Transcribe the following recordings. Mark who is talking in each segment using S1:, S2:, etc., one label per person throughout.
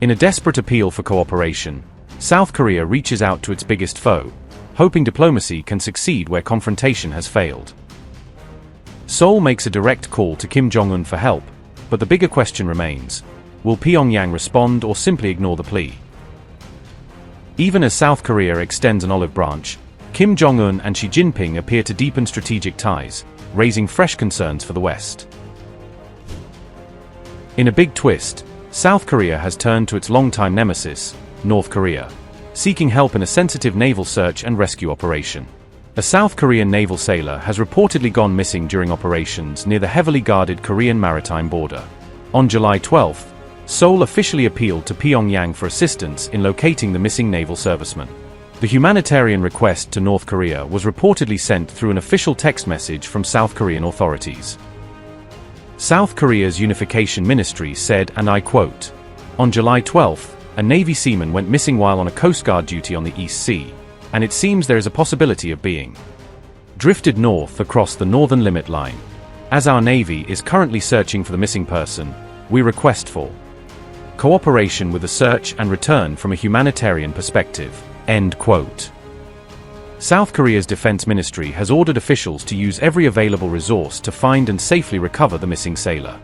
S1: In a desperate appeal for cooperation, South Korea reaches out to its biggest foe, hoping diplomacy can succeed where confrontation has failed. Seoul makes a direct call to Kim Jong-un for help, but the bigger question remains: will Pyongyang respond or simply ignore the plea? Even as South Korea extends an olive branch, Kim Jong-un and Xi Jinping appear to deepen strategic ties, raising fresh concerns for the West. In a big twist, South Korea has turned to its longtime nemesis, North Korea, seeking help in a sensitive naval search and rescue operation. A South Korean naval sailor has reportedly gone missing during operations near the heavily guarded Korean Maritime border. On July 12, Seoul officially appealed to Pyongyang for assistance in locating the missing naval serviceman. The humanitarian request to North Korea was reportedly sent through an official text message from South Korean authorities. South Korea's Unification Ministry said, and I quote, "On July 12, a Navy seaman went missing while on a Coast Guard duty on the East Sea, and it seems there is a possibility of being drifted north across the northern limit line. As our Navy is currently searching for the missing person, we request for cooperation with the search and return from a humanitarian perspective." End quote. South Korea's defense ministry has ordered officials to use every available resource to find and safely recover the missing sailor.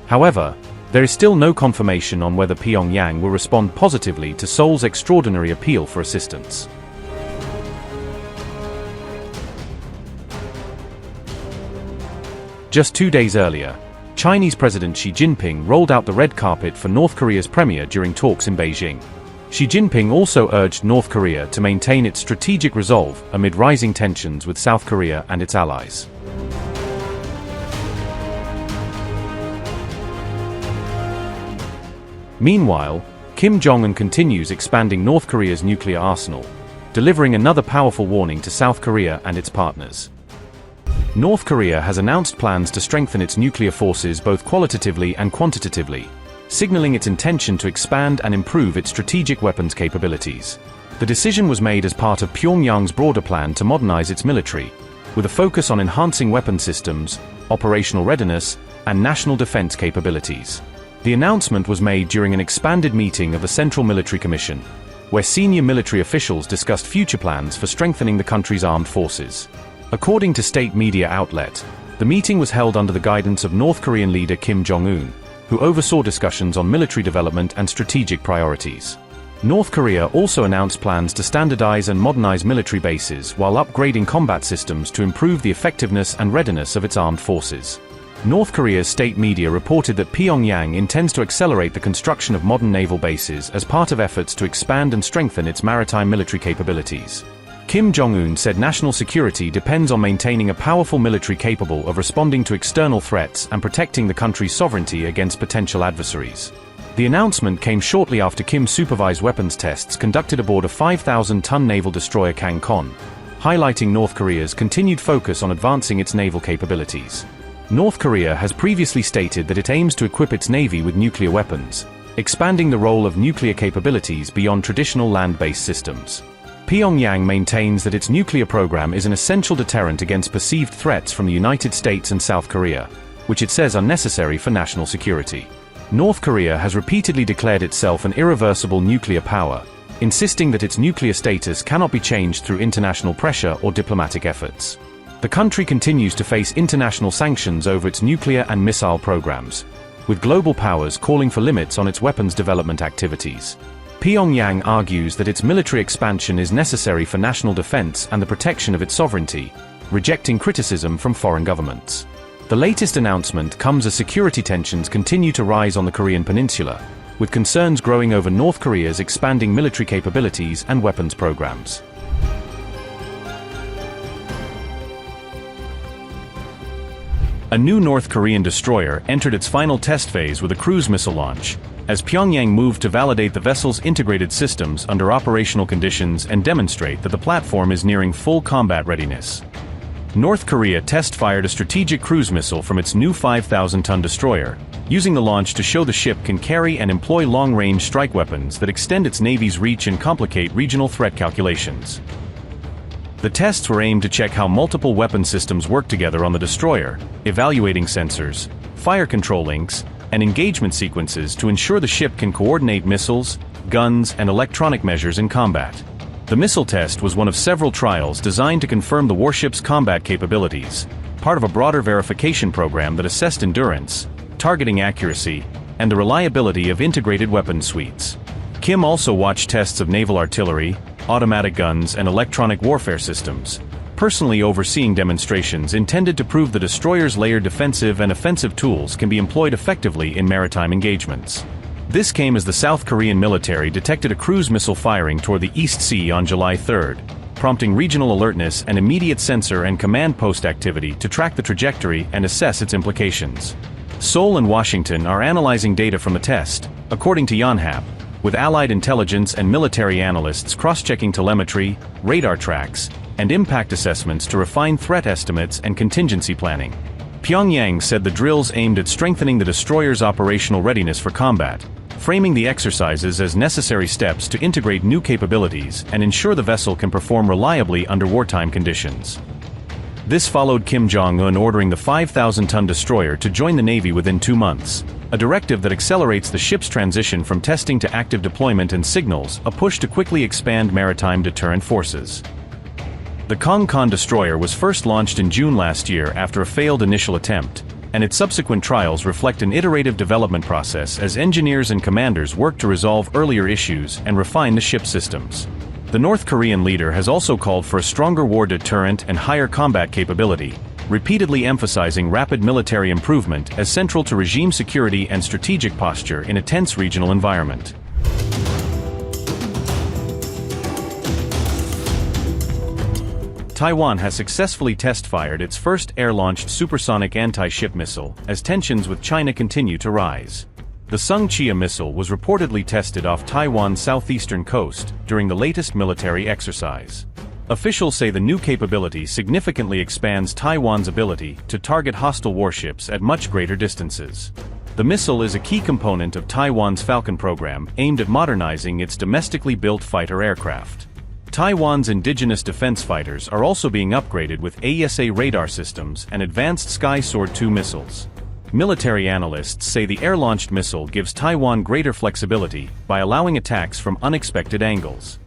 S1: However, there is still no confirmation on whether Pyongyang will respond positively to Seoul's extraordinary appeal for assistance. Just 2 days earlier, Chinese President Xi Jinping rolled out the red carpet for North Korea's premier during talks in Beijing. Xi Jinping also urged North Korea to maintain its strategic resolve amid rising tensions with South Korea and its allies. Meanwhile, Kim Jong-un continues expanding North Korea's nuclear arsenal, delivering another powerful warning to South Korea and its partners. North Korea has announced plans to strengthen its nuclear forces both qualitatively and quantitatively, signaling its intention to expand and improve its strategic weapons capabilities. The decision was made as part of Pyongyang's broader plan to modernize its military, with a focus on enhancing weapon systems, operational readiness, and national defense capabilities. The announcement was made during an expanded meeting of the Central Military Commission, where senior military officials discussed future plans for strengthening the country's armed forces. According to state media outlet, the meeting was held under the guidance of North Korean leader Kim Jong-un, who oversaw discussions on military development and strategic priorities. North Korea also announced plans to standardize and modernize military bases while upgrading combat systems to improve the effectiveness and readiness of its armed forces. North Korea's state media reported that Pyongyang intends to accelerate the construction of modern naval bases as part of efforts to expand and strengthen its maritime military capabilities. Kim Jong-un said national security depends on maintaining a powerful military capable of responding to external threats and protecting the country's sovereignty against potential adversaries. The announcement came shortly after Kim supervised weapons tests conducted aboard a 5,000-ton naval destroyer Kangkon, highlighting North Korea's continued focus on advancing its naval capabilities. North Korea has previously stated that it aims to equip its navy with nuclear weapons, expanding the role of nuclear capabilities beyond traditional land-based systems. Pyongyang maintains that its nuclear program is an essential deterrent against perceived threats from the United States and South Korea, which it says are necessary for national security. North Korea has repeatedly declared itself an irreversible nuclear power, insisting that its nuclear status cannot be changed through international pressure or diplomatic efforts. The country continues to face international sanctions over its nuclear and missile programs, with global powers calling for limits on its weapons development activities. Pyongyang argues that its military expansion is necessary for national defense and the protection of its sovereignty, rejecting criticism from foreign governments. The latest announcement comes as security tensions continue to rise on the Korean peninsula, with concerns growing over North Korea's expanding military capabilities and weapons programs. A new North Korean destroyer entered its final test phase with a cruise missile launch, as Pyongyang moved to validate the vessel's integrated systems under operational conditions and demonstrate that the platform is nearing full combat readiness. North Korea test-fired a strategic cruise missile from its new 5,000-ton destroyer, using the launch to show the ship can carry and employ long-range strike weapons that extend its navy's reach and complicate regional threat calculations. The tests were aimed to check how multiple weapon systems work together on the destroyer, evaluating sensors, fire control links, and engagement sequences to ensure the ship can coordinate missiles, guns, and electronic measures in combat. The missile test was one of several trials designed to confirm the warship's combat capabilities, part of a broader verification program that assessed endurance, targeting accuracy, and the reliability of integrated weapon suites. Kim also watched tests of naval artillery, automatic guns, and electronic warfare systems, personally overseeing demonstrations intended to prove the destroyer's layered defensive and offensive tools can be employed effectively in maritime engagements. This came as the South Korean military detected a cruise missile firing toward the East Sea on July 3, prompting regional alertness and immediate sensor and command post activity to track the trajectory and assess its implications. Seoul and Washington are analyzing data from the test, according to Yonhap, with Allied intelligence and military analysts cross-checking telemetry, radar tracks, and impact assessments to refine threat estimates and contingency planning. Pyongyang said the drills aimed at strengthening the destroyer's operational readiness for combat, framing the exercises as necessary steps to integrate new capabilities and ensure the vessel can perform reliably under wartime conditions. This followed Kim Jong-un ordering the 5,000-ton destroyer to join the Navy within 2 months, a directive that accelerates the ship's transition from testing to active deployment and signals a push to quickly expand maritime deterrent forces. The Kong-Kan destroyer was first launched in June last year after a failed initial attempt, and its subsequent trials reflect an iterative development process as engineers and commanders work to resolve earlier issues and refine the ship's systems. The North Korean leader has also called for a stronger war deterrent and higher combat capability, repeatedly emphasizing rapid military improvement as central to regime security and strategic posture in a tense regional environment. Taiwan has successfully test-fired its first air-launched supersonic anti-ship missile as tensions with China continue to rise. The Sung-Chia missile was reportedly tested off Taiwan's southeastern coast during the latest military exercise. Officials say the new capability significantly expands Taiwan's ability to target hostile warships at much greater distances. The missile is a key component of Taiwan's Falcon program aimed at modernizing its domestically built fighter aircraft. Taiwan's indigenous defense fighters are also being upgraded with AESA radar systems and advanced Sky Sword 2 missiles. Military analysts say the air-launched missile gives Taiwan greater flexibility by allowing attacks from unexpected angles.